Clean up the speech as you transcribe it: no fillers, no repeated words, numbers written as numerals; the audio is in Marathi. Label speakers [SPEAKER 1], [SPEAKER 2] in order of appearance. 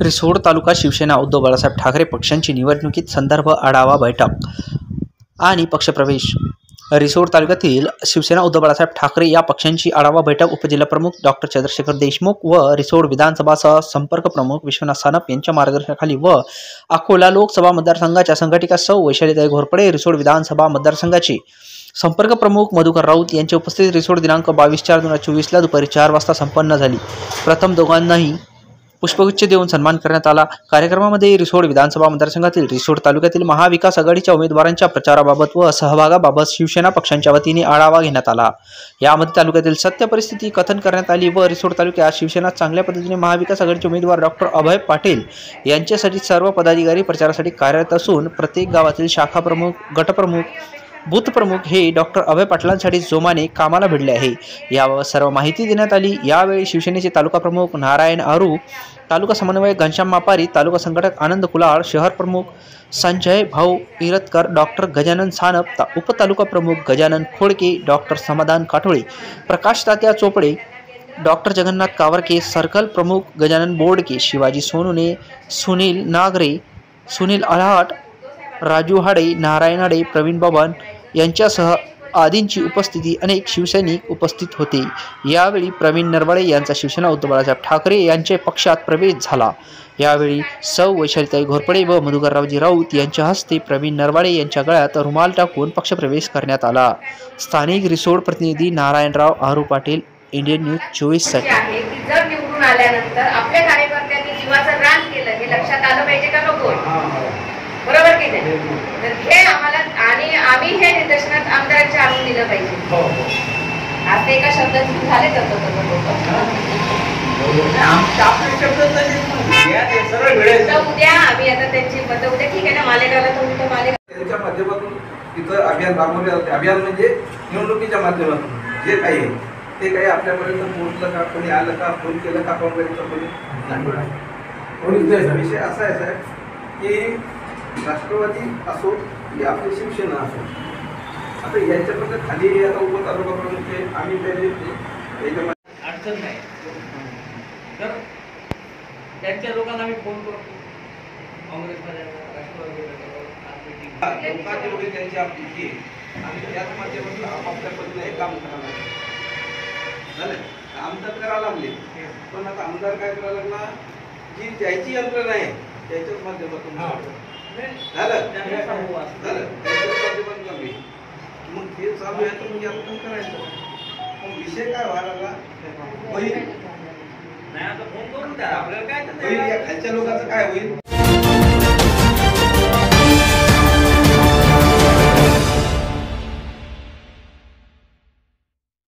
[SPEAKER 1] रिसोड तालुका शिवसेना उद्धव बाळासाहेब ठाकरे पक्षांची निवडणुकीत संदर्भ आढावा बैठक आणि पक्षप्रवेश। रिसोड तालुक्यातील शिवसेना उद्धव बाळासाहेब ठाकरे या पक्षांची आढावा बैठक उपजिल्हाप्रमुख डॉक्टर चंद्रशेखर देशमुख व रिसोड विधानसभा संपर्क प्रमुख विश्वनाथ सानप यांच्या मार्गदर्शनाखाली व अकोला लोकसभा मतदारसंघाच्या संघटिका सौ वैशालीताई घोरपडे, रिसोड विधानसभा मतदारसंघाचे संपर्क प्रमुख मधुकर राऊत यांच्या उपस्थितीत रिसोड दिनांक 22/4/2024 ला दुपारी 4 वाजता संपन्न झाली। प्रथम दोघांनाही पुष्पगुच्छ देऊन सन्मान करण्यात आला। कार्यक्रमामध्ये रिसोड विधानसभा मतदारसंघातील रिसोड तालुक्यातील महाविकास आघाडीच्या उमेदवारांच्या प्रचाराबाबत व सहभागाबाबत शिवसेना पक्षांच्या वतीने आढावा घेण्यात आला। यामध्ये तालुक्यातील सत्य परिस्थिती कथन करण्यात आली व रिसोड तालुक्यात शिवसेना चांगल्या पद्धतीने महाविकास आघाडीचे उमेदवार डॉक्टर अभय पाटील यांच्यासाठी सर्व पदाधिकारी प्रचारासाठी कार्यरत असून प्रत्येक गावातील शाखा प्रमुख, गटप्रमुख, बूथ प्रमुख हे डॉक्टर अभय पाटलांसाठी जोमाने कामाला भिडले आहे। याबाबत सर्व माहिती देण्यात आली। यावेळी शिवसेनेचे तालुका प्रमुख नारायण आरू, तालुका समन्वयक घनश्याम मापारी, तालुका संघटक आनंद कुलाळ, शहर प्रमुख संजय भाऊ इरतकर, डॉक्टर गजानन सानप, उपतालुका प्रमुख गजानन खोडके, डॉक्टर समाधान काठोळे, प्रकाश तात्या चोपडे, डॉक्टर जगन्नाथ कावरके, सर्कल प्रमुख गजानन बोडके, शिवाजी सोनुने, सुनील नागरे, सुनील आल्हाट, राजू हाडे, नारायण हाडे, प्रवीण बबन यांच्यासह आदींची उपस्थिती अनेक शिवसैनिक उपस्थित होते। यावेळी प्रवीण नरवडे यांचा शिवसेना उद्धव बाळासाहेब ठाकरे यांचे पक्षात प्रवेश झाला। यावेळी सौ वैशालीताई घोरपडे व मधुकररावजी राऊत यांच्या हस्ते प्रवीण नरवडे यांच्या गळ्यात रुमाल टाकून पक्षप्रवेश करण्यात आला। स्थानिक रिसोड प्रतिनिधी नारायणराव आरू पाटील, इंडियन न्यूज 24 साठी।
[SPEAKER 2] जर निवडून आल्यानंतर आपल्या कार्यकर्त्यांनी जीवाचं रान केलं हे लक्षात आलं पाहिजे का नको? बरोबर की नाही? तर हे आम्हाला आणि आम्ही हे निदर्शनात आमदारांच्या आणून दिलं पाहिजे। आज ते एका शब्दात झाले तर उद्या आम्ही आता त्यांची मतं उद्या ठीक आहे ना, मालेगावला तर
[SPEAKER 3] त्यांच्या माध्यमातून तिथं अभियान राबवले जाते। अभियान म्हणजे निवडणुकीच्या माध्यमातून जे काही आहे ते काही आपल्यापर्यंत पोहोचलं का, कोणी आलं का, फोन केलं का, विषय असा आहे साहेब की राष्ट्रवादी असो की आपली शिवसेना असो, आता याच्यामध्ये खाली आता उपतालुका प्रमुख आम्ही त्याच्यामध्ये
[SPEAKER 4] अडचण नाही तर त्यांच्या लोकांना आम्ही फोन करतो, काँग्रेसमध्ये
[SPEAKER 3] लोकांची वगैरे त्यांची आपली आणि त्याच माध्यमातून आपापल्या पद्धतीने काम करायला झालं। आमदार करायला लागले, पण आता आमदार काय करायला लागला जी त्याची यंत्रणा आहे त्याच्याच माध्यमातून झालं त्याच्याच माध्यमातून कमी मग हे चालू आहे तर म्हणजे आपण करायचं। मग विषय काय व्हायला लागला होईल
[SPEAKER 4] नाही, आता फोन करून द्या आपल्याला काय
[SPEAKER 3] होईल, या खालच्या लोकांचं काय होईल।